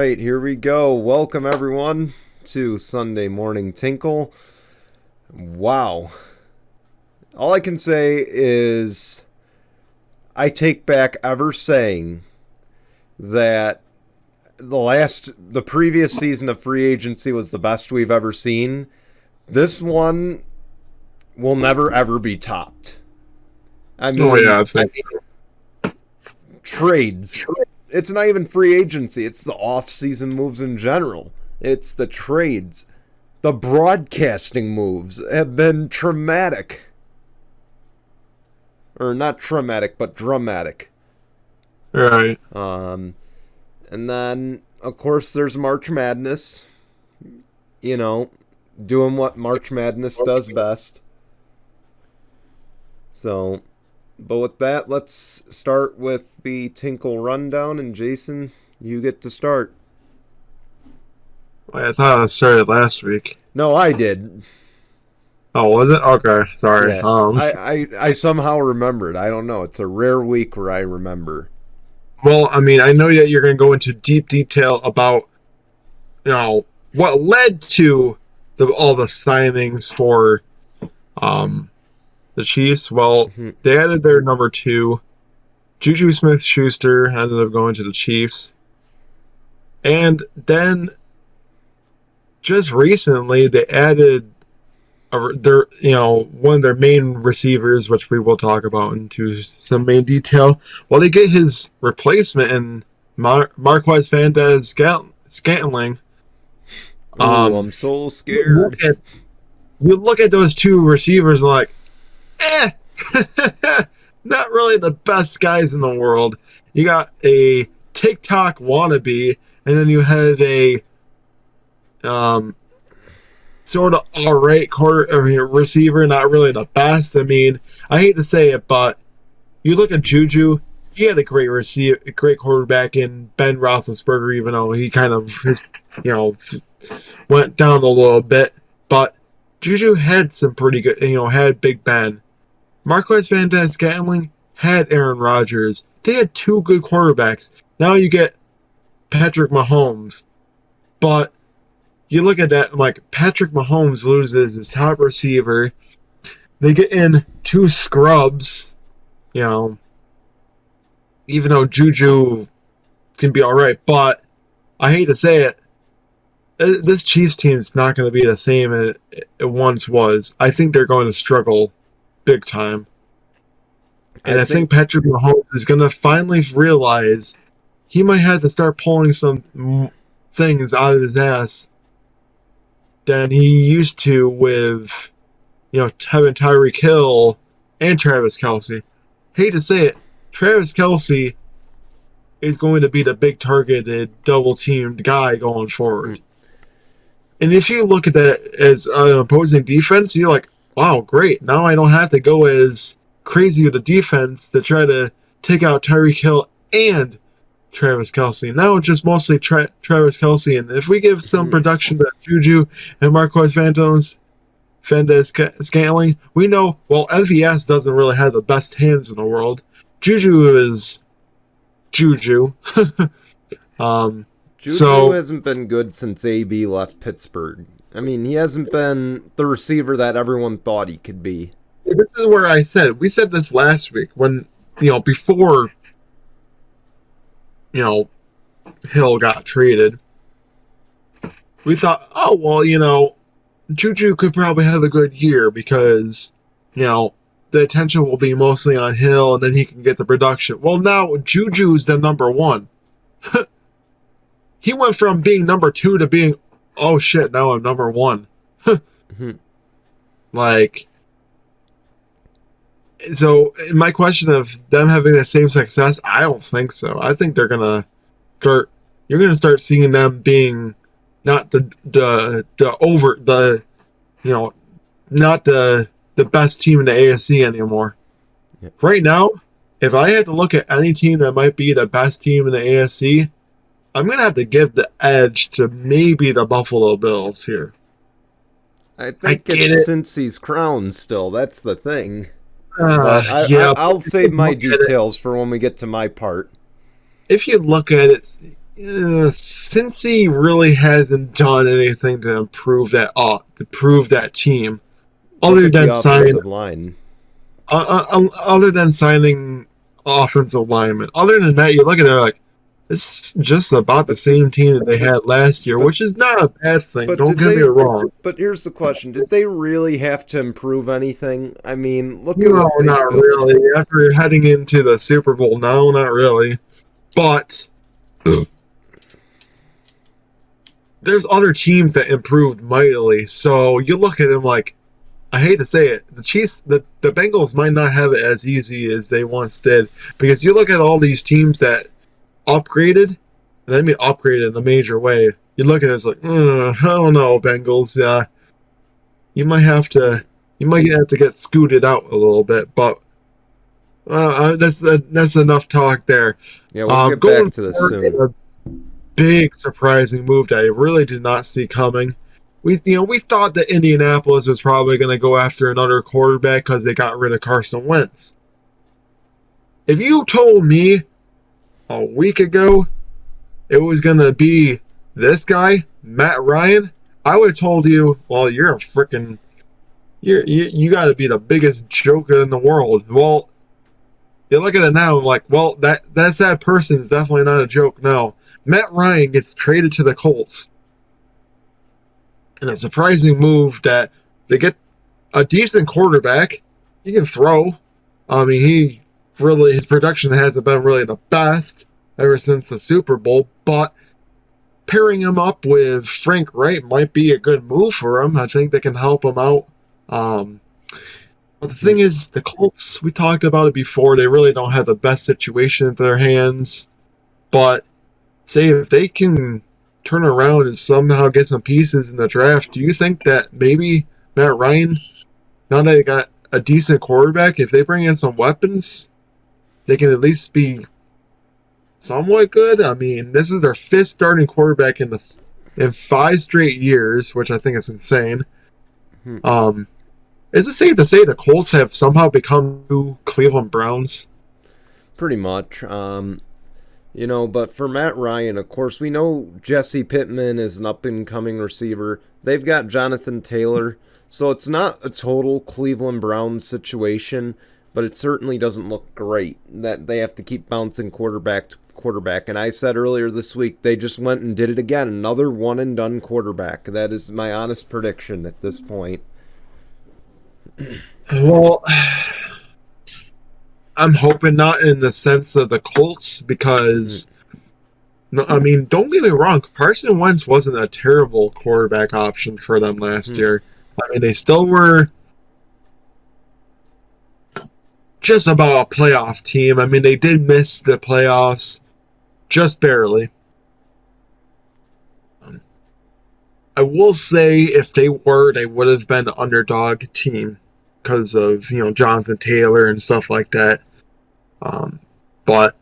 right, here we go. Welcome everyone to Sunday Morning Tinkle. Wow. All I can say is I take back ever saying that the previous season of free agency was the best we've ever seen. This one will never ever be topped. I mean, I think so. trades. It's not even free agency. It's the off-season moves in general. It's the trades. The broadcasting moves have been traumatic. Or not traumatic, but dramatic. Right. And then, of course, there's March Madness. You know, doing what March Madness does best. So, but with that, let's start with the Tinkle rundown. And Jason, you get to start. I thought I started last week. No, I did. Oh, was it? Okay, sorry. Yeah, I somehow remembered. I don't know. It's a rare week where I remember. Well, I mean, I know that you're going to go into deep detail about, what led to all the signings for the Chiefs. Well, they added their number 2. Juju Smith-Schuster ended up going to the Chiefs. And then just recently they added one of their main receivers, which we will talk about into some main detail. Well, they get his replacement in Marquez Scantling. I'm so scared. You look at those two receivers and like, not really the best guys in the world. You got a TikTok wannabe, and then you have a sort of alright receiver, not really the best. I mean, I hate to say it, but you look at Juju, he had a great quarterback in Ben Roethlisberger, even though he kind of went down a little bit. But Juju had some pretty good, had Big Ben. Marquez Scantling had Aaron Rodgers. They had 2 good quarterbacks. Now you get Patrick Mahomes, but you look at that, like, Patrick Mahomes loses his top receiver. They get in 2 scrubs, even though Juju can be alright. But I hate to say it, this Chiefs team is not going to be the same as it once was. I think they're going to struggle big time. And I think Patrick Mahomes is going to finally realize he might have to start pulling some things out of his ass than he used to with, having Tyreek Hill and Travis Kelce. Hate to say it, Travis Kelce is going to be the big targeted, double-teamed guy going forward. And if you look at that as an opposing defense, you're like, wow, great. Now I don't have to go as crazy with the defense to try to take out Tyreek Hill and Travis Kelce. Now it's just mostly Travis Kelce. And if we give some production to Juju and Marquez Scantling, we know, well, MVS doesn't really have the best hands in the world. Juju is Juju. Juju hasn't been good since AB left Pittsburgh. I mean, he hasn't been the receiver that everyone thought he could be. This is where we said this last week when, before, Hill got traded. We thought, oh, well, Juju could probably have a good year because, the attention will be mostly on Hill and then he can get the production. Well, now Juju's the number 1. He went from being number 2 to being, oh shit, now I'm number 1. Like, so my question of them having the same success, I don't think so. I think you're going to start seeing them being not not the best team in the AFC anymore. Yep. Right now, if I had to look at any team that might be the best team in the AFC, I'm going to have to give the edge to maybe the Buffalo Bills here. I think it's Cincy's crown still. That's the thing. I'll save my details for when we get to my part. If you look at it, Cincy really hasn't done anything to improve that team, Look other at the than offensive line. other than signing offensive linemen. Other than that, you look at it like it's just about the same team that they had last year, which is not a bad thing. But Don't did get me they? wrong. But here's the question: did they really have to improve anything? I mean, look at No, what they not built. really. After heading into the Super Bowl, no, not really. But there's other teams that improved mightily. So you look at them like, I hate to say it, the Chiefs, the Bengals might not have it as easy as they once did, because you look at all these teams that upgraded, and I mean upgraded in a major way. You look at it as like, I don't know, Bengals. You might have to, get scooted out a little bit, but that's enough talk there. Yeah, we'll get Going back to this forward, soon. a big surprising move that I really did not see coming. We thought that Indianapolis was probably going to go after another quarterback because they got rid of Carson Wentz. If you told me a week ago it was going to be this guy, Matt Ryan, I would have told you, well, you're a freaking, you got to be the biggest joker in the world. Well, you look at it now, I'm like, well, that person is definitely not a joke now. Matt Ryan gets traded to the Colts. And a surprising move that they get a decent quarterback. He can throw. I mean, his production hasn't been really the best ever since the Super Bowl, but pairing him up with Frank Wright might be a good move for him. I think they can help him out. But the thing is, the Colts, we talked about it before, they really don't have the best situation in their hands. But say if they can turn around and somehow get some pieces in the draft, do you think that maybe Matt Ryan, now that they got a decent quarterback, if they bring in some weapons, they can at least be somewhat good? I mean, this is their 5th starting quarterback in 5 straight years, which I think is insane. Is it safe to say the Colts have somehow become new Cleveland Browns? Pretty much. But for Matt Ryan, of course, we know Jesse Pittman is an up-and-coming receiver. They've got Jonathan Taylor, so it's not a total Cleveland Browns situation, but it certainly doesn't look great that they have to keep bouncing quarterback to quarterback. And I said earlier this week, they just went and did it again. Another one-and-done quarterback. That is my honest prediction at this point. Well, I'm hoping not in the sense of the Colts, because, no, I mean, don't get me wrong, Carson Wentz wasn't a terrible quarterback option for them last year. I mean, they still were just about a playoff team. I mean, they did miss the playoffs just barely. I will say if they would have been an underdog team because of, Jonathan Taylor and stuff like that. But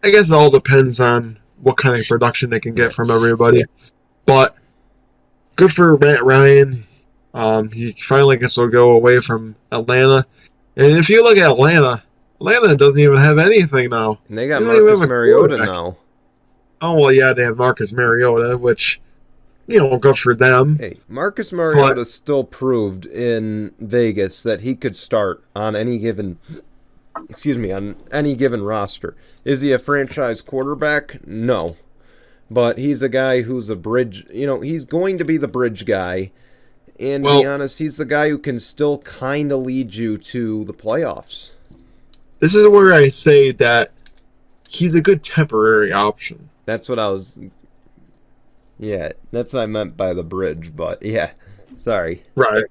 I guess it all depends on what kind of production they can get from everybody. But good for Matt Ryan. He finally gets to go away from Atlanta. And if you look at Atlanta doesn't even have anything now. And they got Marcus Mariota now. Oh, well, yeah, they have Marcus Mariota, which, good for them. Hey, Marcus Mariota still proved in Vegas that he could start on any given roster. Is he a franchise quarterback? No. But he's a guy who's a bridge, he's going to be the bridge guy. And to be honest, he's the guy who can still kind of lead you to the playoffs. This is where I say that he's a good temporary option. That's what I was... Yeah, that's what I meant by the bridge, but yeah, sorry. Right.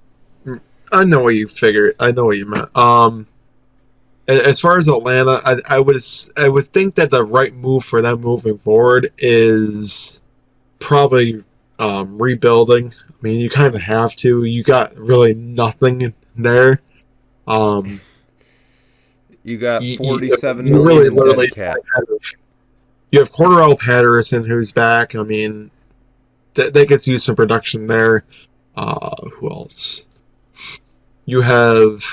I know what you figured. I know what you meant. As far as Atlanta, I would think that the right move for them moving forward is probably rebuilding. I mean, you kind of have to. You got really nothing there. You got $47 million in dead cap. You have Cordarrelle Patterson, who's back. I mean, they could use some production there. Who else? You have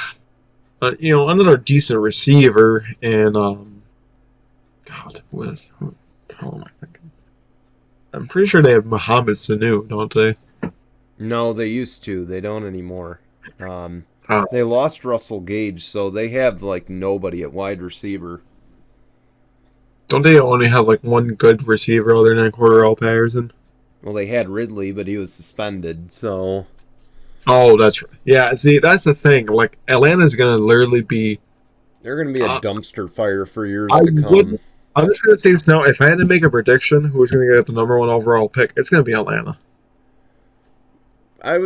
another decent receiver, and God, how am I thinking? I'm pretty sure they have Mohamed Sanu, don't they? No, they used to. They don't anymore. Um, Uh, they lost Russell Gage, so they have like nobody at wide receiver. don't they only have like one good receiver other than Cordell Patterson? Well, they had Ridley, but he was suspended, so Oh, that's right. Yeah, see, that's the thing. Like Atlanta's gonna literally be. they're going to be a Uh, dumpster fire for years I to would. come. I'm just gonna say this now. If I had to make a prediction, who's gonna get the number one overall pick? It's gonna be Atlanta. I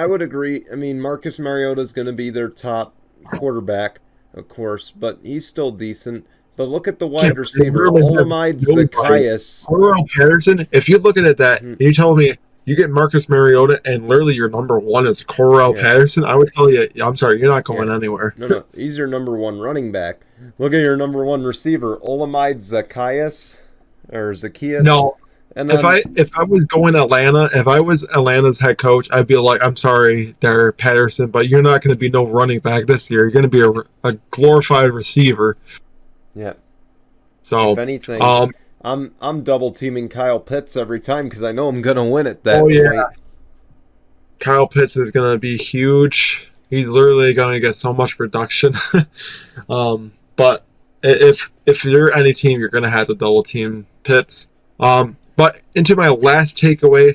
would agree. I mean, Marcus Mariota is going to be their top quarterback, of course, but he's still decent. But look at the Yeah, wide but they receiver, literally have Olamide nobody. Zacchaeus. Cordell Patterson. If you look at that Mhm. and you tell me you get Marcus Mariota and literally your number one is Cordell Yeah, Patterson, I would tell you, I'm sorry, you're not yeah. going anywhere. No. He's your number one running back. Look at your number one receiver, Olamide Zacchaeus, or Zacchaeus. No, And if then, I was going Atlanta, if I was Atlanta's head coach, I'd be like, I'm sorry, there, Patterson, but you're not going to be no running back this year. You're going to be a glorified receiver. yeah, if So, anything, um, I'm double teaming Kyle Pitts every time because I know I'm going to win at oh that yeah, point. Kyle Pitts is going to be huge. He's literally going to get so much production. But if you're any team, you're going to have to double team Pitts. But into my last takeaway,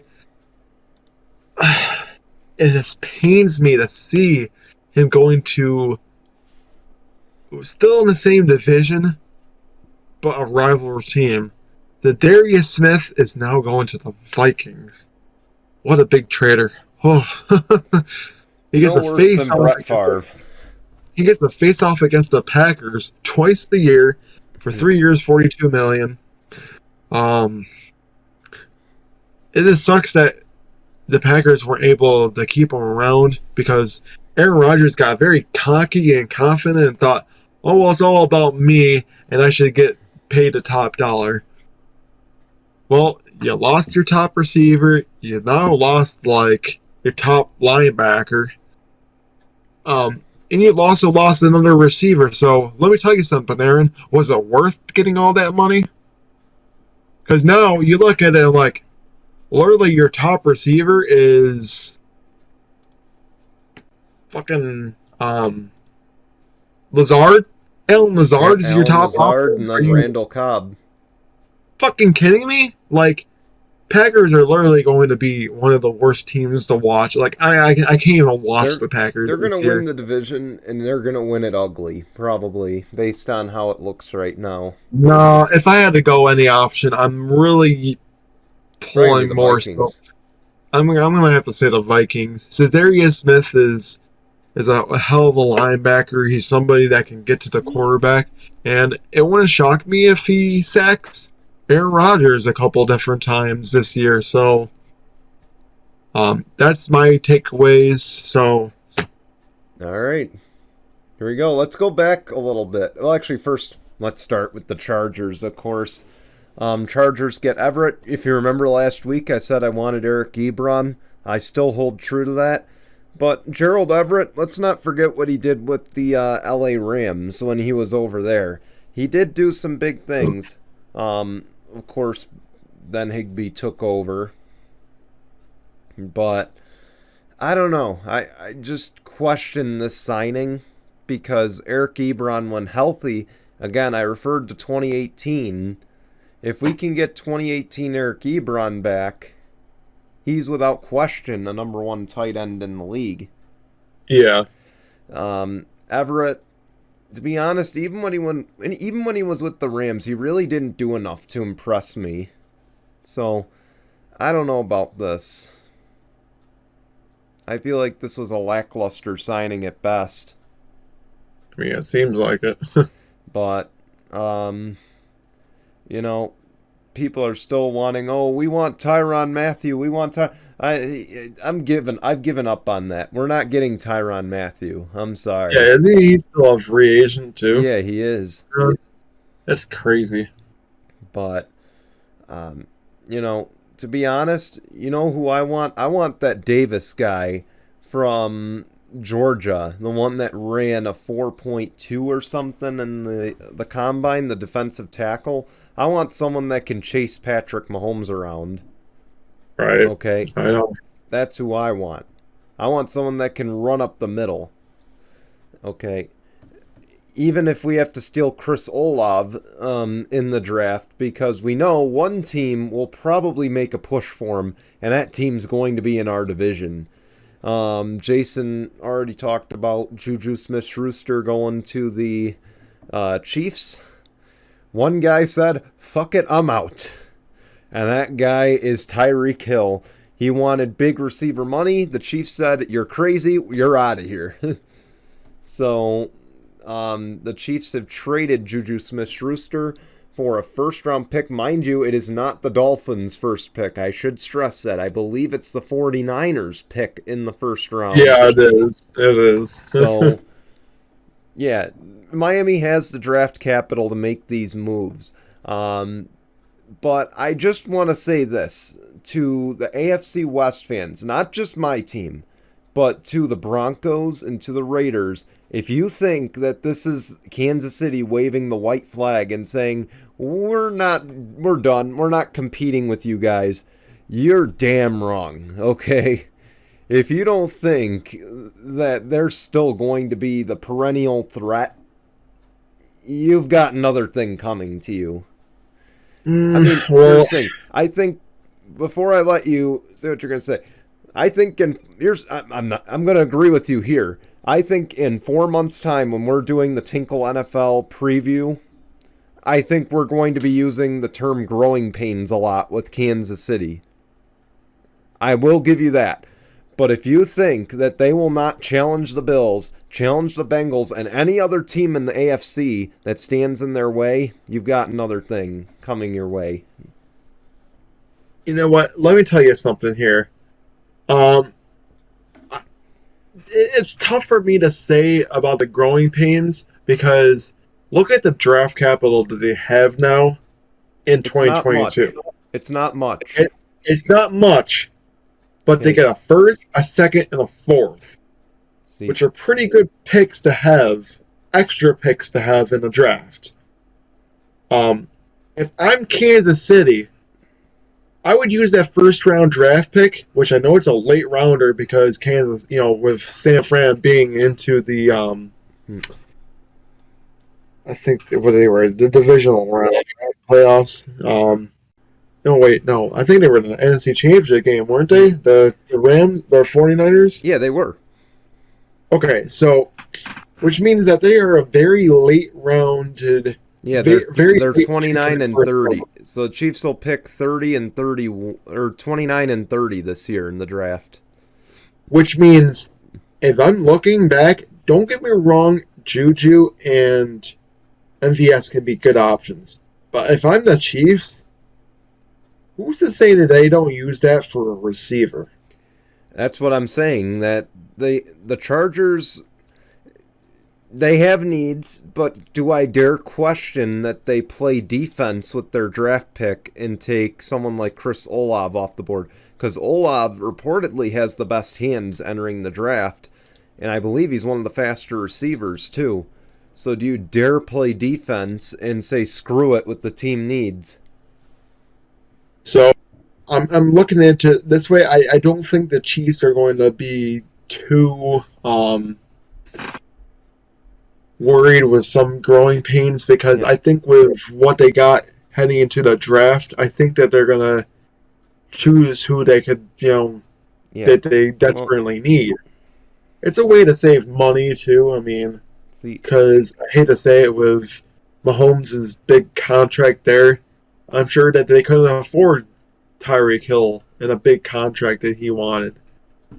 it just pains me to see him going to still in the same division, but a rival team. The Darius Smith is now going to the Vikings. What a big traitor! Oh, he gets No a worse face than off Brett against Favre. he gets the face off against the Packers twice a year for 3 years, 42 million. Um, it just sucks that the Packers weren't able to keep him around because Aaron Rodgers got very cocky and confident and thought, oh, well, it's all about me and I should get paid the top dollar. Well, you lost your top receiver. You now lost, like, your top linebacker. And you also lost another receiver. So let me tell you something, Aaron. Was it worth getting all that money? Because now you look at it like, literally your top receiver is fucking Lazard. Alan Yeah, Lazard is your Alan top Lazard option. and Are then you Randall Cobb. fucking kidding me? Like, Packers are literally going to be one of the worst teams to watch. Like, I can't even watch They're the Packers they're this gonna win year. the division and they're gonna win it ugly, probably based on how it looks right now. No, if I had to go any option, I'm really Probably pulling the more. So Vikings. I'm gonna have to say the Vikings. So Darius Smith is a hell of a linebacker. He's somebody that can get to the quarterback, and it wouldn't shock me if he sacks Aaron Rodgers a couple different times this year. So that's my takeaways. So All right, here we go. Let's go back a little bit. Well, actually, first let's start with the Chargers, of course. Chargers get Everett. If you remember last week, I said I wanted Eric Ebron. I still hold true to that. But Gerald Everett, let's not forget what he did with the LA Rams when he was over there. He did do some big things. Of course, then Higbee took over. But I don't know. I just question this signing because Eric Ebron, when healthy, again, I referred to 2018. If we can get 2018 Eric Ebron back, he's without question the number one tight end in the league. yeah, Everett, to be honest, even when he was with the Rams, he really didn't do enough to impress me. So I don't know about this. I feel like this was a lackluster signing at best. I mean, it seems like it. But you know, people are still wanting. Oh, we want Tyrann Mathieu. We want I've given up on that. We're not getting Tyrann Mathieu. I'm sorry. Yeah, isn't he still a free agent too? Yeah, he is. That's crazy. But you know, to be honest, you know who I want? I want that Davis guy from Georgia, the one that ran a 4.2 or something in the combine, the defensive tackle. I want someone that can chase Patrick Mahomes around. Right. Okay, I know. that's who I want. I want someone that can run up the middle. Okay, even if we have to steal Chris Olave in the draft, because we know one team will probably make a push for him, and that team's going to be in our division. Jason already talked about Juju Smith-Schuster going to the Chiefs. One guy said, fuck it, I'm out. And that guy is Tyreek Hill. He wanted big receiver money. The Chiefs said, you're crazy, you're out of here. So the Chiefs have traded Juju Smith-Schuster for a first-round pick. Mind you, it is not the Dolphins' first pick. I should stress that. I believe it's the 49ers' pick in the first round. Yeah, it is. It is. So, yeah, Miami has the draft capital to make these moves. But I just want to say this to the AFC West fans, not just my team, but to the Broncos and to the Raiders. If you think that this is Kansas City waving the white flag and saying, we're done, we're not competing with you guys, you're damn wrong, okay? If you don't think that they're still going to be the perennial threat, you've got another thing coming to you. I mean, here's the thing. I think, before I let you say what you're going to say, I think I'm going to agree with you here. I think in 4 months' time, when we're doing the Tinkle NFL preview, I think we're going to be using the term growing pains a lot with Kansas City. I will give you that. But if you think that they will not challenge the Bills, challenge the Bengals, and any other team in the AFC that stands in their way, you've got another thing coming your way. You know what? Let me tell you something here. It's tough for me to say about the growing pains because look at the draft capital that they have now in 2022. It's not much. It's not much, but they get a first, a second, and a fourth, which are pretty good picks to have, extra picks to have in the draft. If I'm Kansas City, I would use that first round draft pick, which I know it's a late rounder because Kansas, with San Fran being into the, I think what they were, the divisional round playoffs. No, I think they were in the NFC Championship game, weren't they? The Rams, the 49ers? Yeah, they were. Okay, so, which means that they are a very late rounded. Yeah, they're 29 and 30. So the Chiefs will pick 30 and 30, or 29 and 30 this year in the draft. Which means, if I'm looking back, don't get me wrong, Juju and MVS can be good options. But if I'm the Chiefs, who's to say that they don't use that for a receiver? That's what I'm saying, that the Chargers, they have needs, but do I dare question that they play defense with their draft pick and take someone like Chris Olave off the board? Because Olave reportedly has the best hands entering the draft, and I believe he's one of the faster receivers too. So do you dare play defense and say screw it with the team needs? So I'm looking into it this way. I don't think the Chiefs are going to be too worried with some growing pains because I think with what they got heading into the draft, I think that they're going to choose who they could, that they desperately need. It's a way to save money, too. I mean, because I hate to say it, with Mahomes' big contract there, I'm sure that they couldn't afford Tyreek Hill and a big contract that he wanted.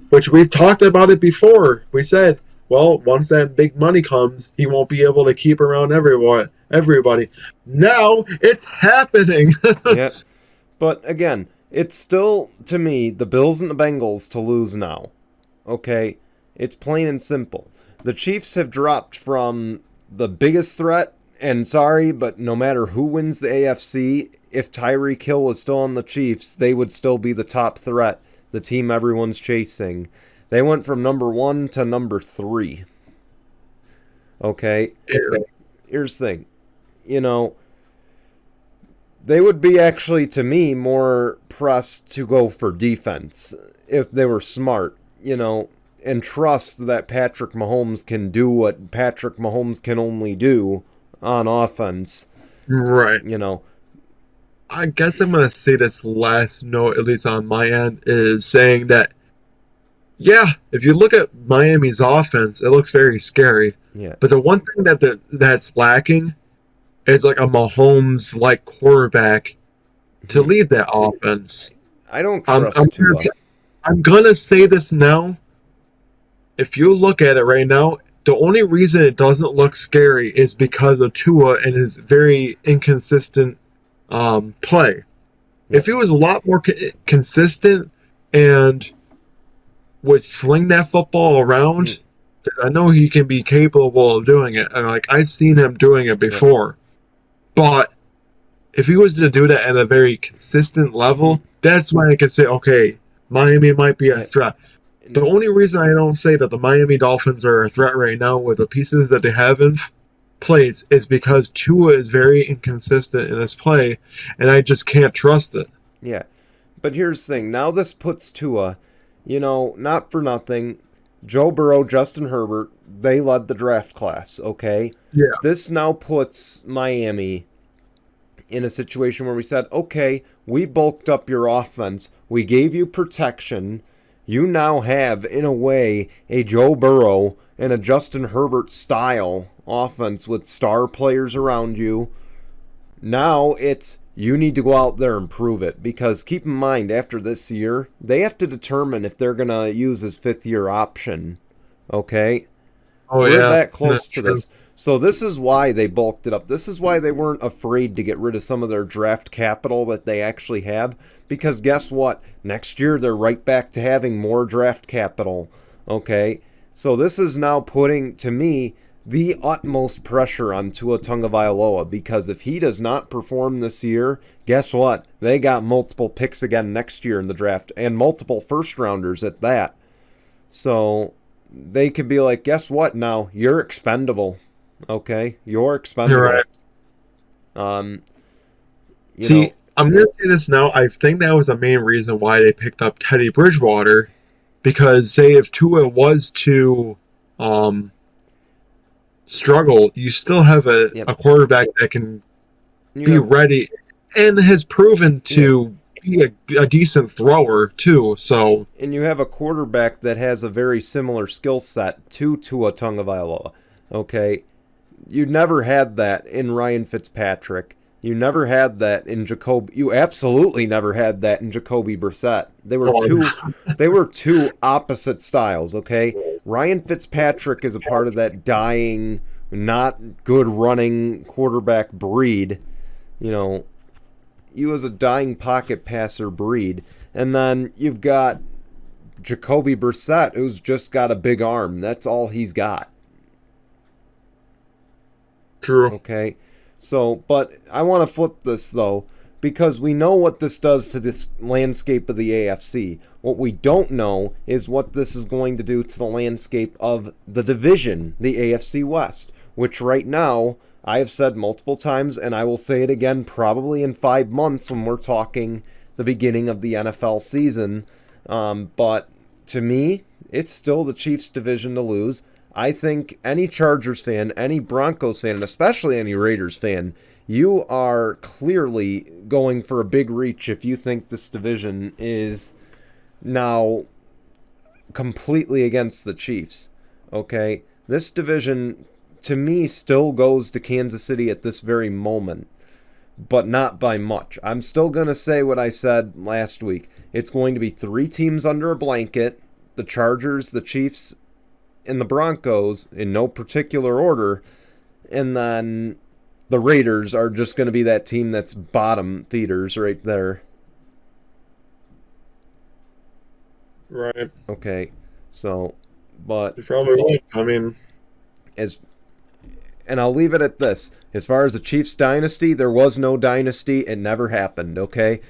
Which we've talked about it before. We said, well, once that big money comes, he won't be able to keep around everybody. Now it's happening. Yeah. But again, it's still, to me, the Bills and the Bengals to lose now. Okay? It's plain and simple. The Chiefs have dropped from the biggest threat, and sorry, but no matter who wins the AFC, if Tyreek Hill was still on the Chiefs, they would still be the top threat, the team everyone's chasing. They went from number 1 to number 3. Okay? Yeah. Here's the thing. You know, they would be actually, to me, more pressed to go for defense if they were smart, and trust that Patrick Mahomes can do what Patrick Mahomes can only do on offense. Right. You know, I guess I'm going to say this last note, at least on my end, is saying that, yeah, if you look at Miami's offense, it looks very scary. yeah. But the one thing that's lacking is like a Mahomes-like quarterback to lead that offense. I don't trust Tua. I'm gonna say this now. If you look at it right now, the only reason it doesn't look scary is because of Tua and his very inconsistent play. Yeah. If he was a lot more consistent and would sling that football around, I know he can be capable of doing it. And like I've seen him doing it before. But if he was to do that at a very consistent level, that's when I could say, okay, Miami might be a threat. The only reason I don't say that the Miami Dolphins are a threat right now with the pieces that they have in place is because Tua is very inconsistent in his play, and I just can't trust it. Yeah. But here's the thing. Now this puts Tua, not for nothing, Joe Burrow, Justin Herbert, they led the draft class, okay? Yeah. This now puts Miami in a situation where we said, okay, we bulked up your offense. We gave you protection. You now have, in a way, a Joe Burrow and a Justin Herbert style offense with star players around you. Now it's you need to go out there and prove it. Because keep in mind, after this year, they have to determine if they're going to use his fifth-year option. Okay? We're that close to this. So this is why they bulked it up. This is why they weren't afraid to get rid of some of their draft capital that they actually have. Because guess what? Next year they're right back to having more draft capital. Okay? So this is now putting, to me, the utmost pressure on Tua Tagovailoa. Because if he does not perform this year, guess what? They got multiple picks again next year in the draft. And multiple first-rounders at that. So they could be like, guess what now? You're expendable. Okay? You're expendable. You're right. See, I'm going to say this now. I think that was the main reason why they picked up Teddy Bridgewater. Because, say, if Tua was to struggle, you still have a quarterback that can be ready and has proven to be a decent thrower, too. So, and you have a quarterback that has a very similar skill set to Tua Tagovailoa. Okay? You never had that in Ryan Fitzpatrick. You never had that in Jacoby. You absolutely never had that in Jacoby Brissett. They were two opposite styles, okay? Ryan Fitzpatrick is a part of that dying, not good running quarterback breed. He was a dying pocket passer breed. And then you've got Jacoby Brissett, who's just got a big arm. That's all he's got. True. Okay? So, but I want to flip this, though, because we know what this does to this landscape of the AFC. What we don't know is what this is going to do to the landscape of the division, the AFC West, which right now, I have said multiple times, and I will say it again probably in 5 months when we're talking the beginning of the NFL season. But to me, it's still the Chiefs' division to lose. I think any Chargers fan, any Broncos fan, and especially any Raiders fan, you are clearly going for a big reach if you think this division is now completely against the Chiefs. Okay? This division, to me, still goes to Kansas City at this very moment, but not by much. I'm still going to say what I said last week. It's going to be 3 teams under a blanket, the Chargers, the Chiefs, and the Broncos in no particular order, and then the Raiders are just going to be that team that's bottom feeders right there. Right. Okay. So, but you probably would. I mean, and I'll leave it at this. As far as the Chiefs dynasty, there was no dynasty. It never happened, okay?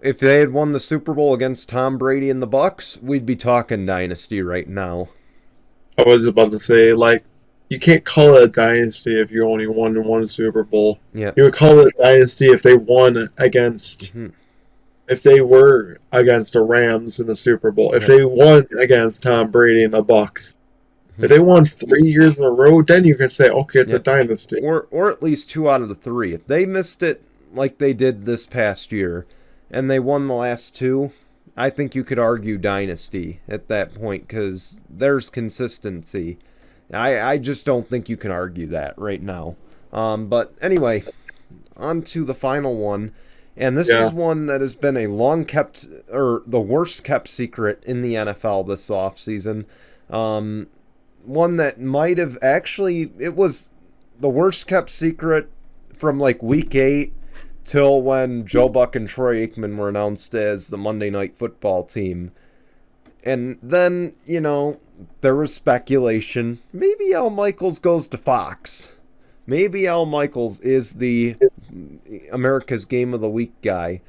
if they had won the Super Bowl against Tom Brady and the Bucks, we'd be talking dynasty right now. I was about to say, like, you can't call it a dynasty if you only won one Super Bowl. Yeah. You would call it a dynasty if they won against, if they were against the Rams in the Super Bowl. If they won against Tom Brady and the Bucks. If they won 3 years in a row, then you can say, okay, it's a dynasty. Or at least 2 out of the 3. If they missed it like they did this past year, and they won the last 2, I think you could argue dynasty at that point because there's consistency. I just don't think you can argue that right now. But anyway, on to the final one. And this is one that has been a long-kept, or the worst-kept secret in the NFL this offseason. One that might have actually, it was the worst kept secret from like week 8 till when Joe Buck and Troy Aikman were announced as the Monday Night Football team. And then, you know, there was speculation. Maybe Al Michaels goes to Fox. Maybe Al Michaels is the America's Game of the Week guy.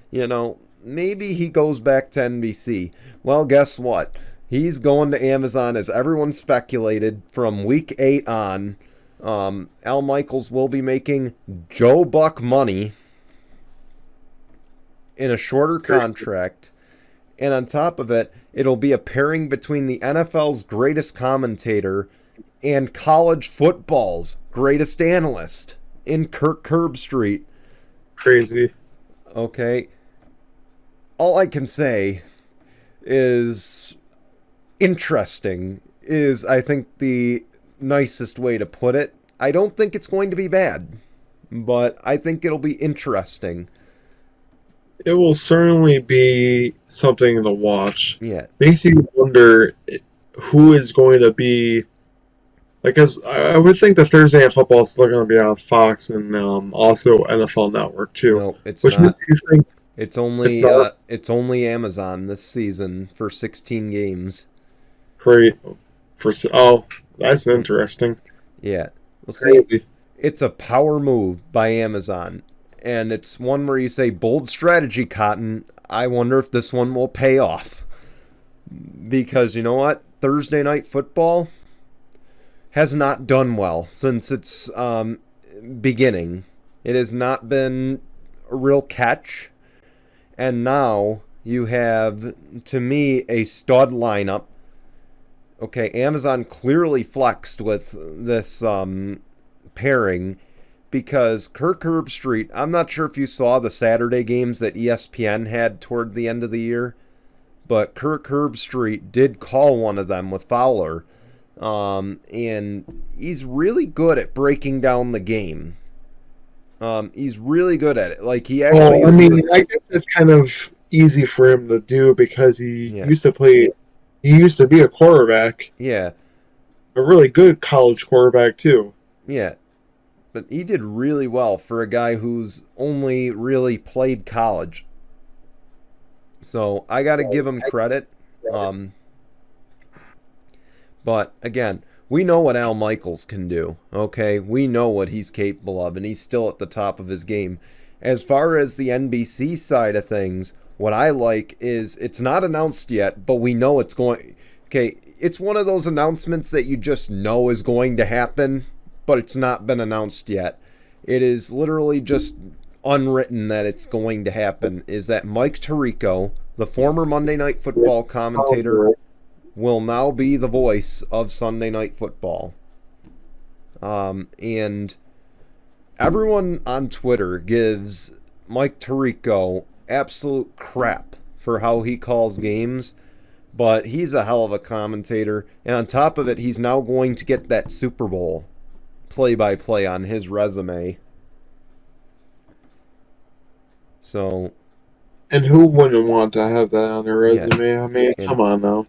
You know, maybe he goes back to NBC. Well, guess what? He's going to Amazon, as everyone speculated, from week 8 on. Al Michaels will be making Joe Buck money in a shorter contract. And on top of it, it'll be a pairing between the NFL's greatest commentator and college football's greatest analyst in Kirk Herbstreit. Crazy. Okay. All I can say is interesting is, I think, the nicest way to put it. I don't think it's going to be bad, but I think it'll be interesting. It will certainly be something to watch. Yeah. Makes you wonder who is going to be, like, as I would think the Thursday Night Football is still going to be on Fox and also NFL Network too. No, it's which not. Makes you think it's only Amazon this season for 16 games. Great. That's interesting. Yeah. We'll Crazy. see. It's a power move by Amazon. And it's one where you say, bold strategy, Cotton. I wonder if this one will pay off. Because you know what? Thursday Night Football has not done well since its beginning. It has not been a real catch. And now you have, to me, a stud lineup. Okay, Amazon clearly flexed with this pairing because Kirk Herbstreit, I'm not sure if you saw the Saturday games that ESPN had toward the end of the year, but Kirk Herbstreit did call one of them with Fowler, and he's really good at breaking down the game. He's really good at it. Like, he actually I guess it's kind of easy for him to do because he used to play. He used to be a quarterback. Yeah. A really good college quarterback, too. Yeah. But he did really well for a guy who's only really played college. So I got to give him credit. But again, we know what Al Michaels can do. Okay? We know what he's capable of, and he's still at the top of his game. As far as the NBC side of things, what I like is it's not announced yet, but we know it's going. Okay, it's one of those announcements that you just know is going to happen, but it's not been announced yet. It is literally just unwritten that it's going to happen. Is that Mike Tirico, the former Monday Night Football commentator, will now be the voice of Sunday Night Football. And everyone on Twitter gives Mike Tirico absolute crap for how he calls games, but he's a hell of a commentator, and on top of it, he's now going to get that Super Bowl play-by-play on his resume. So, and who wouldn't want to have that on their resume? Yeah. I mean, come on now.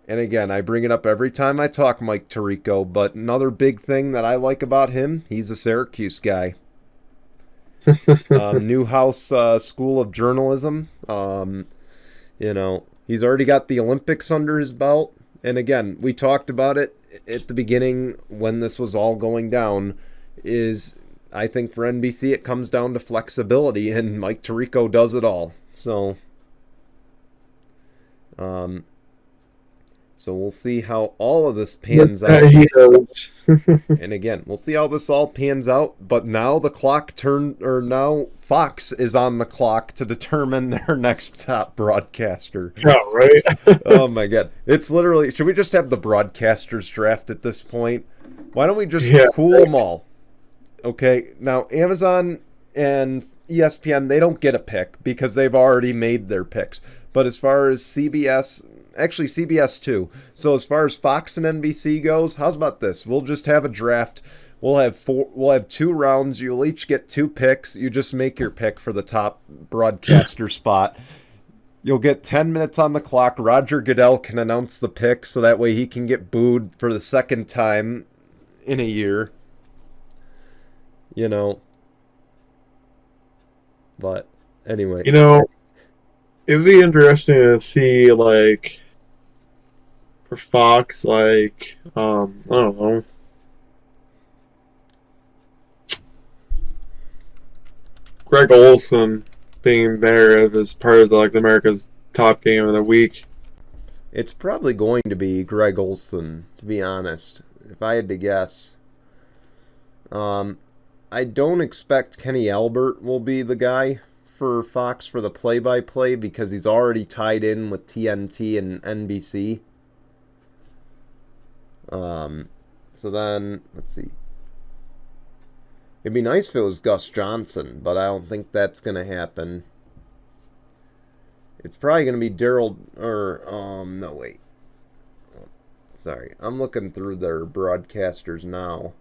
And again, I bring it up every time I talk Mike Tirico, but another big thing that I like about him, he's a Syracuse guy. Newhouse School of Journalism. You know, he's already got the Olympics under his belt. And again, we talked about it at the beginning when this was all going down, is I think for NBC it comes down to flexibility, and Mike Tirico does it all. So we'll see how all of this pans out. He does. And again, we'll see how this all pans out. But now now Fox is on the clock to determine their next top broadcaster. Yeah, right? Oh my god. It's literally, should we just have the broadcasters draft at this point? Why don't we just cool them all? Okay, now Amazon and ESPN, they don't get a pick because they've already made their picks. But as far as CBS, actually CBS too. So as far as Fox and NBC goes, how's about this? We'll just have a draft. We'll have 2 rounds. You'll each get 2 picks. You just make your pick for the top broadcaster spot. You'll get 10 minutes on the clock. Roger Goodell can announce the pick so that way he can get booed for the second time in a year. You know. But anyway. You know, it would be interesting to see, like, for Fox, like, I don't know. Greg Olson being there as part of the America's top game of the week. It's probably going to be Greg Olson, to be honest. If I had to guess. I don't expect Kenny Albert will be the guy for Fox for the play-by-play because he's already tied in with TNT and NBC. So then, let's see. It'd be nice if it was Gus Johnson, but I don't think that's going to happen. It's probably going to be Daryl, no, wait. Sorry, I'm looking through their broadcasters now.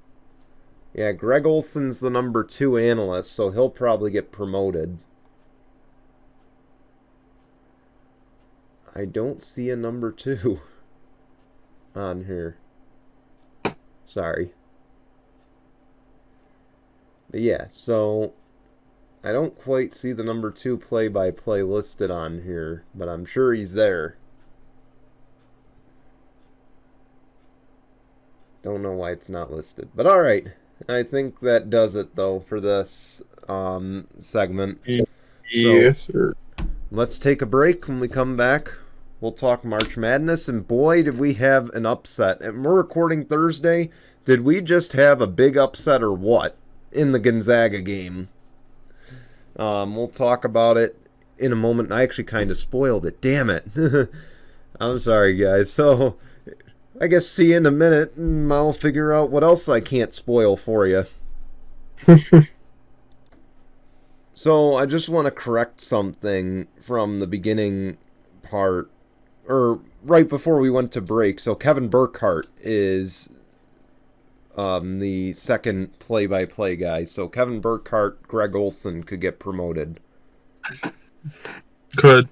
Yeah, Greg Olson's the number 2 analyst, so he'll probably get promoted. I don't see a number 2 on here. Sorry. But yeah, so I don't quite see the number 2 play-by-play listed on here, but I'm sure he's there. Don't know why it's not listed. But alright, I think that does it, though, for this segment. Yes, sir. Let's take a break. When we come back, we'll talk March Madness, and boy, did we have an upset. And we're recording Thursday. Did we just have a big upset or what in the Gonzaga game? We'll talk about it in a moment. I actually kind of spoiled it. Damn it. I'm sorry, guys. So, I guess see you in a minute, and I'll figure out what else I can't spoil for you. So, I just want to correct something from the beginning part, or right before we went to break. So, Kevin Burkhardt is the second play-by-play guy. So, Kevin Burkhardt, Greg Olson could get promoted. Could.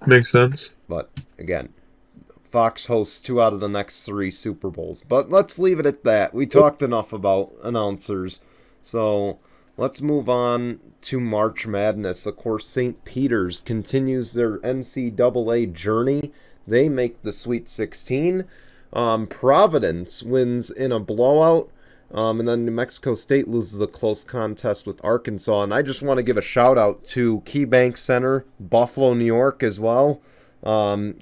Makes sense. But, again, Fox hosts 2 out of the next 3 Super Bowls. But let's leave it at that. We talked enough about announcers. So, let's move on to March Madness. Of course, St. Peter's continues their NCAA journey. They make the Sweet 16. Providence wins in a blowout. And then New Mexico State loses a close contest with Arkansas. And I just want to give a shout out to KeyBank Center, Buffalo, New York as well.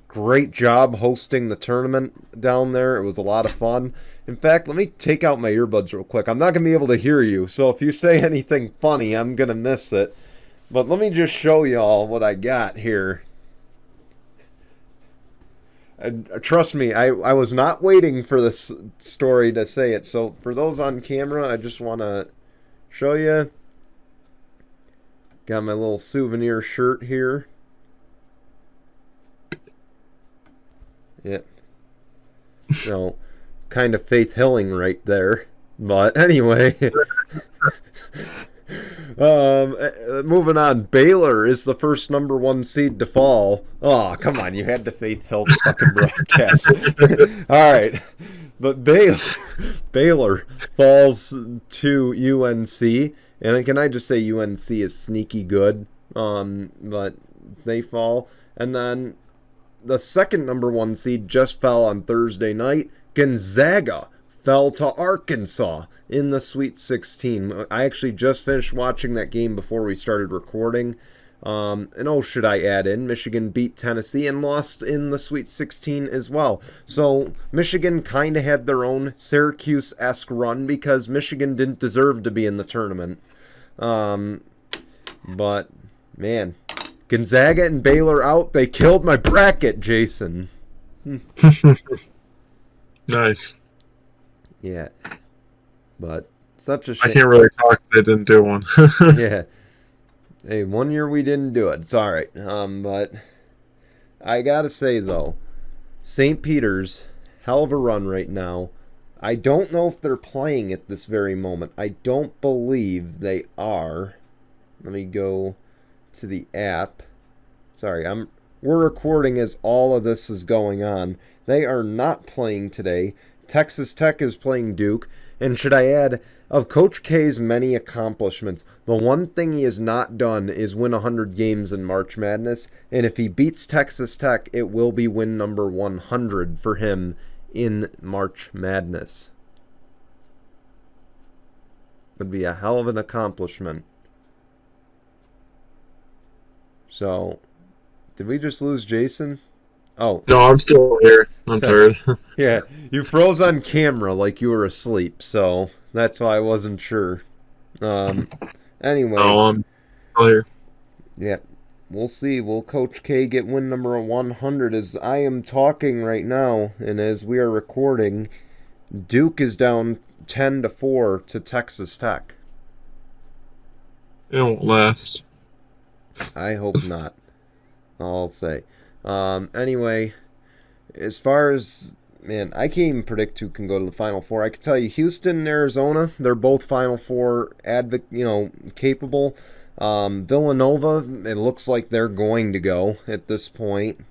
Great job hosting the tournament down there. It was a lot of fun. In fact, let me take out my earbuds real quick. I'm not going to be able to hear you, so if you say anything funny, I'm going to miss it. But let me just show y'all what I got here. And trust me, I was not waiting for this story to say it. So for those on camera, I just want to show you. Got my little souvenir shirt here. Yeah. So, kind of Faith Hilling right there. But anyway. Moving on. Baylor is the first number 1 seed to fall. Oh, come on. You had to Faith Hill the fucking broadcast. All right. But Baylor falls to UNC. And can I just say UNC is sneaky good? But they fall. And then the second number 1 seed just fell on Thursday night. Gonzaga fell to Arkansas in the Sweet 16. I actually just finished watching that game before we started recording. And should I add in, Michigan beat Tennessee and lost in the Sweet 16 as well. So Michigan kind of had their own Syracuse-esque run because Michigan didn't deserve to be in the tournament. But, man, Gonzaga and Baylor out. They killed my bracket, Jason. Nice. Yeah. But such a shame. I can't really talk because I didn't do one. Yeah. Hey, 1 year we didn't do it. It's all right. But I gotta say though, St. Peter's, hell of a run right now. I don't know if they're playing at this very moment. I don't believe they are. Let me go to the app. Sorry, we're recording as all of this is going on. They are not playing today. Texas Tech is playing Duke. And should I add, of Coach K's many accomplishments, the one thing he has not done is win 100 games in March Madness. And if he beats Texas Tech, it will be win number 100 for him in March Madness. Would be a hell of an accomplishment. So, did we just lose Jason? Oh. No, I'm still here. I'm tired. Yeah, you froze on camera like you were asleep, so that's why I wasn't sure. Anyway. No, I'm still here. Yeah, we'll see. Will Coach K get win number 100? As I am talking right now, and as we are recording, Duke is down 10-4 to Texas Tech. It won't last. I hope not. I'll say. Anyway, as far as, man, I can't even predict who can go to the Final Four. I can tell you, Houston and Arizona, they're both Final Four capable. Villanova, it looks like they're going to go at this point.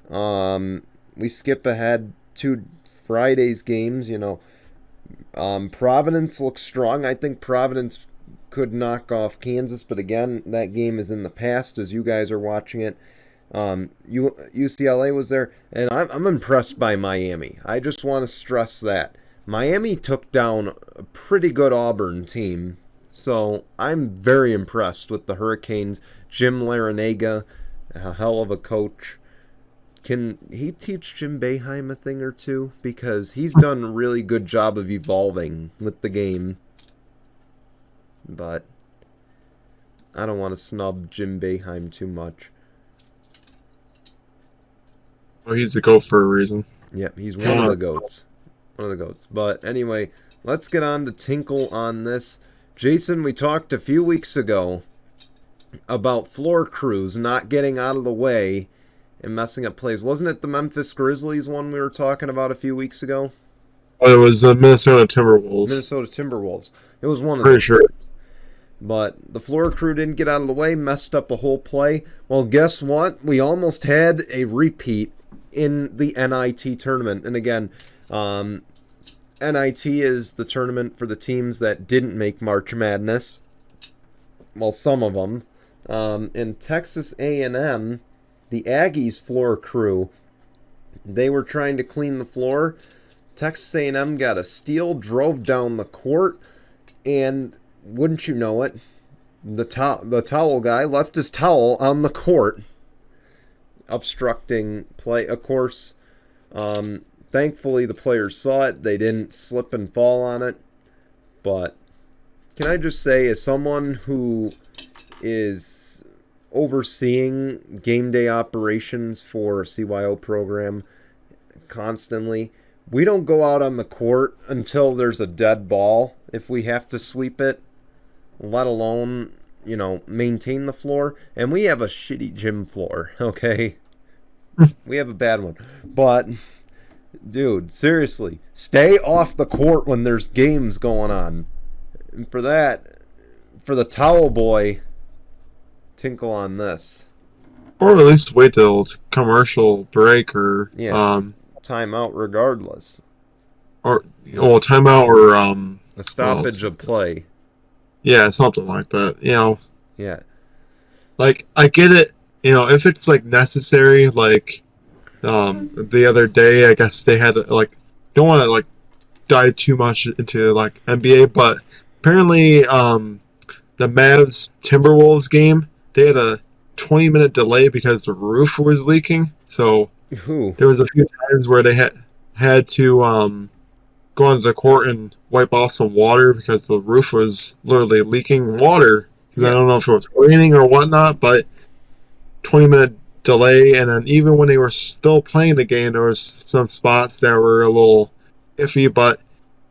We skip ahead to Friday's games. Providence looks strong. I think Providence could knock off Kansas, but again, that game is in the past as you guys are watching it. UCLA was there, and I'm impressed by Miami. I just want to stress that. Miami took down a pretty good Auburn team, so I'm very impressed with the Hurricanes. Jim Larinaga, a hell of a coach. Can he teach Jim Boeheim a thing or two? Because he's done a really good job of evolving with the game. But I don't want to snub Jim Boeheim too much. Well, he's the GOAT for a reason. Yep, he's one of the GOATs. One of the GOATs. But anyway, let's get on to Tinkle on this. Jason, we talked a few weeks ago about floor crews not getting out of the way and messing up plays. Wasn't it the Memphis Grizzlies one we were talking about a few weeks ago? Oh, it was the Minnesota Timberwolves. Minnesota Timberwolves. It was one of Pretty sure. But the floor crew didn't get out of the way, messed up a whole play. Well, guess what? We almost had a repeat in the NIT tournament. And again, NIT is the tournament for the teams that didn't make March Madness. Well, some of them. In Texas A&M, the Aggies floor crew, they were trying to clean the floor. Texas A&M got a steal, drove down the court, and wouldn't you know it, the towel guy left his towel on the court, obstructing play. Of course, thankfully the players saw it. They didn't slip and fall on it. But can I just say, as someone who is overseeing game day operations for a CYO program constantly, we don't go out on the court until there's a dead ball if we have to sweep it, let alone, maintain the floor. And we have a shitty gym floor, okay? We have a bad one. But, dude, seriously, stay off the court when there's games going on. And for that, for the towel boy, tinkle on this. Or at least wait till it's commercial break or... Yeah, timeout regardless. Or, timeout or... a stoppage of play. Yeah, something like that, Yeah. Like, I get it, if it's, necessary, the other day, I guess they had, don't want to, dive too much into like NBA, but apparently the Mavs Timberwolves game, they had a 20-minute delay because the roof was leaking. So Ooh. there was a few times where they had to go onto the court and wipe off some water because the roof was literally leaking water. Because I don't know if it was raining or whatnot, but 20-minute delay, and then even when they were still playing the game, there was some spots that were a little iffy. But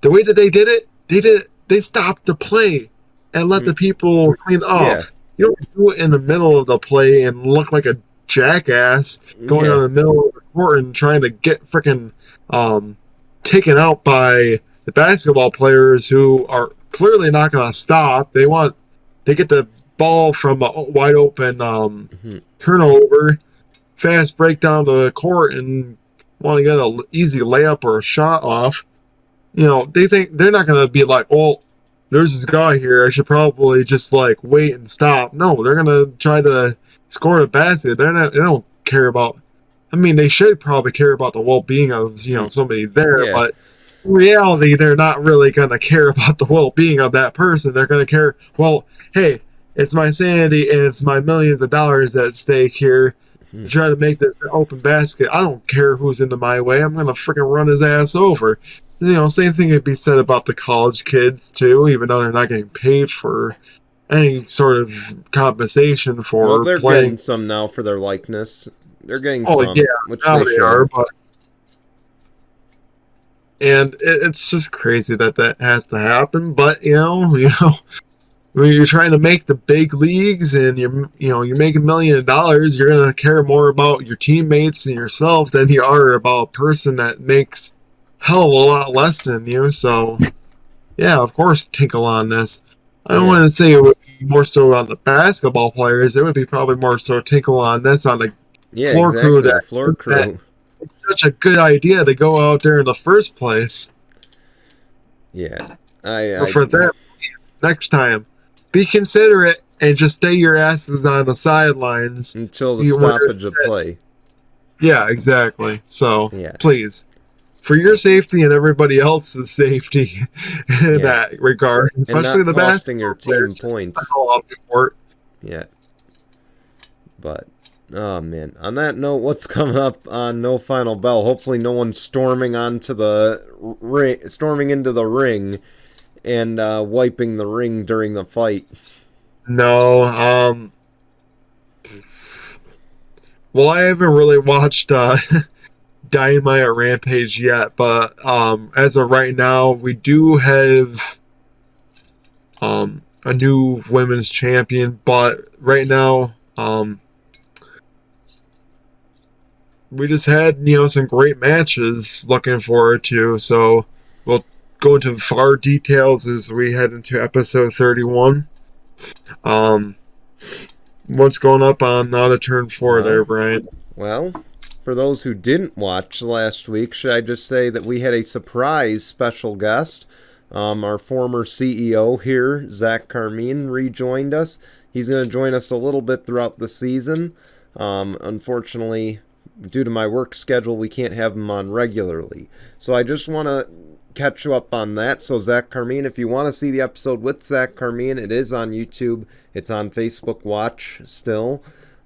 the way that they did it, they stopped the play and let the people clean off. Yeah. You don't do it in the middle of the play and look like a jackass going on the middle of the court and trying to get freaking taken out by the basketball players who are clearly not going to stop. They get the ball from a wide open turnover, fast break down the court, and want to get an easy layup or a shot off. You know, they think they're not going to be like, well, there's this guy here, I should probably just like wait and stop. No, they're going to try to score a basket. They don't care about. I mean, they should probably care about the well-being of somebody there, but in reality, they're not really going to care about the well-being of that person. They're going to care, well, hey, it's my sanity and it's my millions of dollars at stake here. To try to make this an open basket. I don't care who's into my way. I'm going to freaking run his ass over. Same thing could be said about the college kids, too, even though they're not getting paid for any sort of compensation for well, they're playing. Getting some now for their likeness. They're getting some, which now they are, but and it's just crazy that has to happen. But when you're trying to make the big leagues and you're making $1 million, you're gonna care more about your teammates and yourself than you are about a person that makes hell of a lot less than you. So yeah, of course, tinkle on this. I don't want to say it would be more so on the basketball players. It would be probably more so tinkle on this on the floor crew. That it's such a good idea to go out there in the first place. Yeah, for that, please, next time, be considerate and just stay your asses on the sidelines until the stoppage of play. Yeah, exactly. So please, for your safety and everybody else's safety in that regard, especially and not the costing your team points. Off the court. Yeah. But oh man, on that note, what's coming up on No Final Bell? Hopefully, no one's storming into the ring, and wiping the ring during the fight. No. Well, I haven't really watched Dynamite or Rampage yet, but as of right now, we do have a new women's champion. But right now, we just had some great matches. Looking forward to, so we'll go into far details as we head into episode 31. What's going up on Not a Turn 4 there, Brian? Well, for those who didn't watch last week, should I just say that we had a surprise special guest. Our former CEO here, Zach Carmine, rejoined us. He's going to join us a little bit throughout the season. Unfortunately, due to my work schedule, we can't have him on regularly. So I just want to catch you up on that. So Zach Carmine, if you want to see the episode with Zach Carmine, it is on YouTube. It's on Facebook Watch still.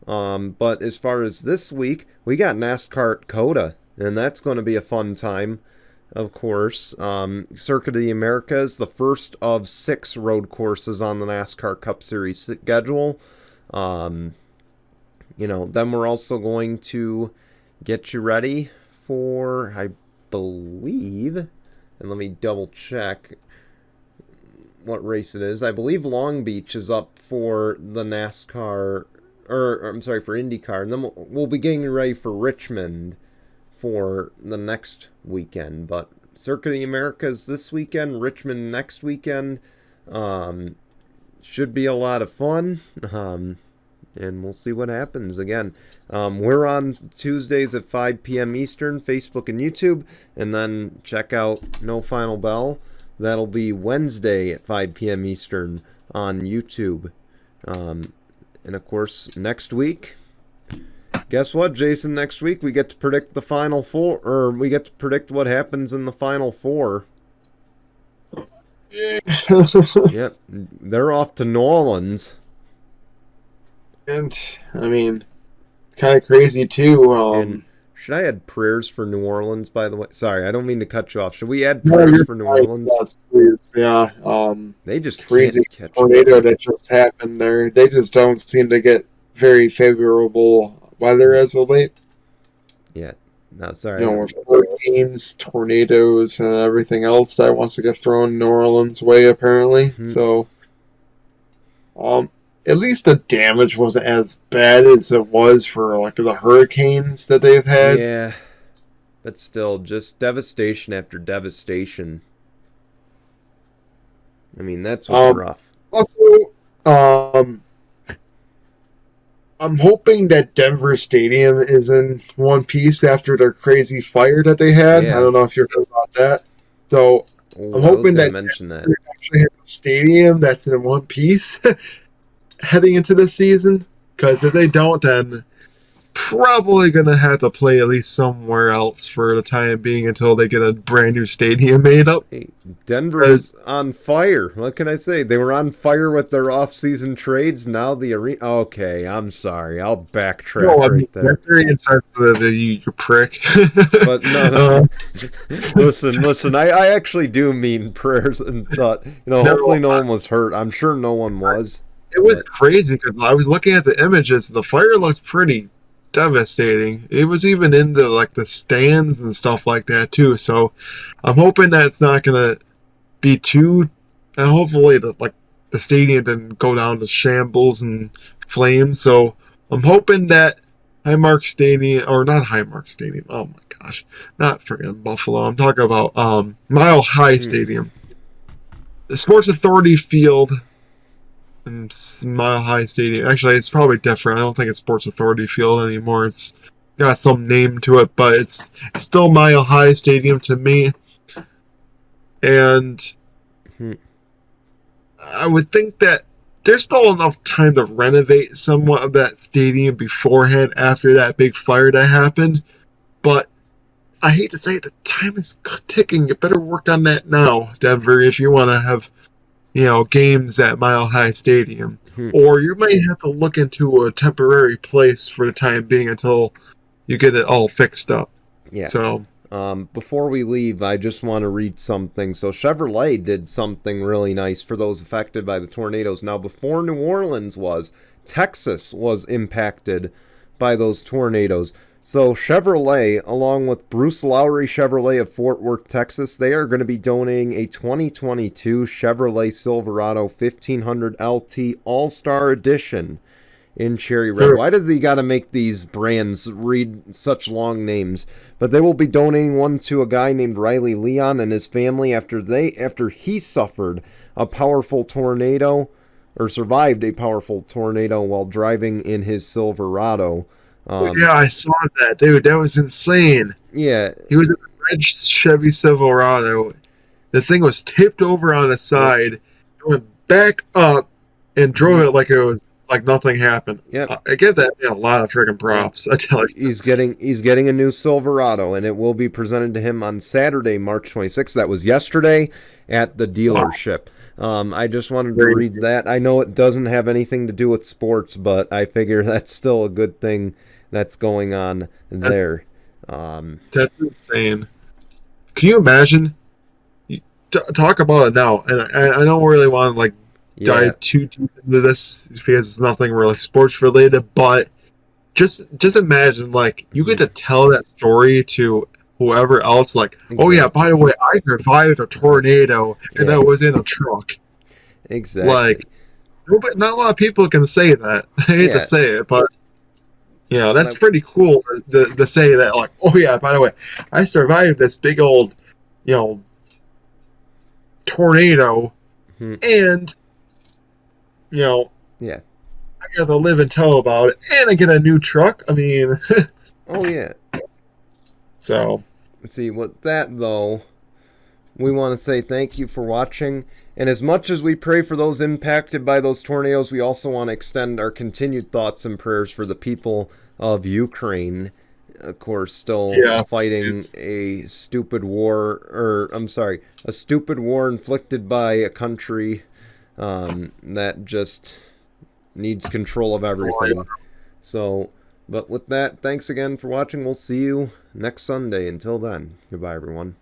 But as far as this week, we got NASCAR at COTA, and that's going to be a fun time, of course. Circuit of the Americas, the first of 6 road courses on the NASCAR Cup Series schedule. Then we're also going to get you ready for, I believe, and let me double check what race it is. I believe Long Beach is up for the NASCAR, for IndyCar, and then we'll be getting ready for Richmond for the next weekend. But Circuit of the Americas this weekend, Richmond next weekend. Should be a lot of fun. And we'll see what happens. Again, we're on Tuesdays at 5 p.m. Eastern, Facebook and YouTube. And then check out No Final Bell. That'll be Wednesday at 5 p.m. Eastern on YouTube. And of course, next week, guess what, Jason? Next week we get to predict the Final Four, or we get to predict what happens in the Final Four. Yep, they're off to New Orleans. And I mean, it's kind of crazy too. And should I add prayers for New Orleans, by the way? Sorry, I don't mean to cut you off. Should we add No, prayers you're for New fine. Orleans? Yes, please. Yeah. They just Crazy can't catch a tornado break that just happened there. They just don't seem to get very favorable weather as of late. yet. No, sorry. You know, with hurricanes, tornadoes, and everything else that wants to get thrown New Orleans' way, apparently. Mhm. So, at least the damage wasn't as bad as it was for like the hurricanes that they've had. Yeah, but still, just devastation after devastation. I mean, that's what's rough. Also, I'm hoping that Denver Stadium is in one piece after their crazy fire that they had. Yeah. I don't know if you've heard about that. So Oh, I'm I was hoping gonna that mention that. Denver actually has a stadium that's in one piece heading into the season. Because if they don't, then probably gonna have to play at least somewhere else for the time being until they get a brand new stadium made up. Hey, Denver's on fire. What can I say? They were on fire with their off-season trades. Now the arena. Okay, I'm sorry. I'll backtrack No, I mean, right there. that's very insensitive, you prick. But no. listen. I actually do mean prayers and thought. Hopefully no one was hurt. I'm sure no one was. It was crazy because I was looking at the images. The fire looked pretty devastating. It was even into like the stands and stuff like that too. So I'm hoping that it's not gonna be too. And hopefully the stadium didn't go down to shambles and flames. So I'm hoping that Highmark Stadium, or not Highmark Stadium. Oh my gosh, not freaking Buffalo. I'm talking about Mile High Stadium, the Sports Authority Field. And Mile High Stadium. Actually, it's probably different. I don't think it's Sports Authority Field anymore. It's got some name to it, but it's still Mile High Stadium to me. And I would think that there's still enough time to renovate somewhat of that stadium beforehand after that big fire that happened. But I hate to say it, the time is ticking. You better work on that now, Denver, if you want to have games at Mile High Stadium. Or you may have to look into a temporary place for the time being until you get it all fixed up. Yeah. So, before we leave, I just want to read something. So Chevrolet did something really nice for those affected by the tornadoes. Now, before New Orleans Texas was impacted by those tornadoes. So Chevrolet, along with Bruce Lowry Chevrolet of Fort Worth, Texas, they are going to be donating a 2022 Chevrolet Silverado 1500 LT All-Star Edition in cherry red. Why did they got to make these brands read such long names? But they will be donating one to a guy named Riley Leon and his family after he suffered a powerful tornado, or survived a powerful tornado while driving in his Silverado. yeah, I saw that, dude. That was insane. Yeah. He was in a red Chevy Silverado. The thing was tipped over on its side, went back up, and drove it like it was like nothing happened. Yeah. I give that man a lot of freaking props. I tell you. He's getting a new Silverado, and it will be presented to him on Saturday, March 26th. That was yesterday at the dealership. I just wanted to read that. I know it doesn't have anything to do with sports, but I figure that's still a good thing that's going on there. That's insane. Can you imagine? Talk about it now, and I don't really want to dive too deep into this because it's nothing really sports related. But just imagine, you get to tell that story to whoever else. Oh yeah, by the way, I survived a tornado, and I was in a truck. Exactly. Not a lot of people can say that. I hate to say it, but. Yeah, that's pretty cool to say that, oh yeah, by the way, I survived this big old, tornado, and, I got to live and tell about it, and I get a new truck. I mean, oh yeah. So, see, with that though, we want to say thank you for watching. And as much as we pray for those impacted by those tornadoes, we also want to extend our continued thoughts and prayers for the people of Ukraine. of course, still Yeah, fighting it's a stupid war, or I'm sorry, a stupid war inflicted by a country that just needs control of everything. So, but with that, thanks again for watching. We'll see you next Sunday. Until then, goodbye, everyone.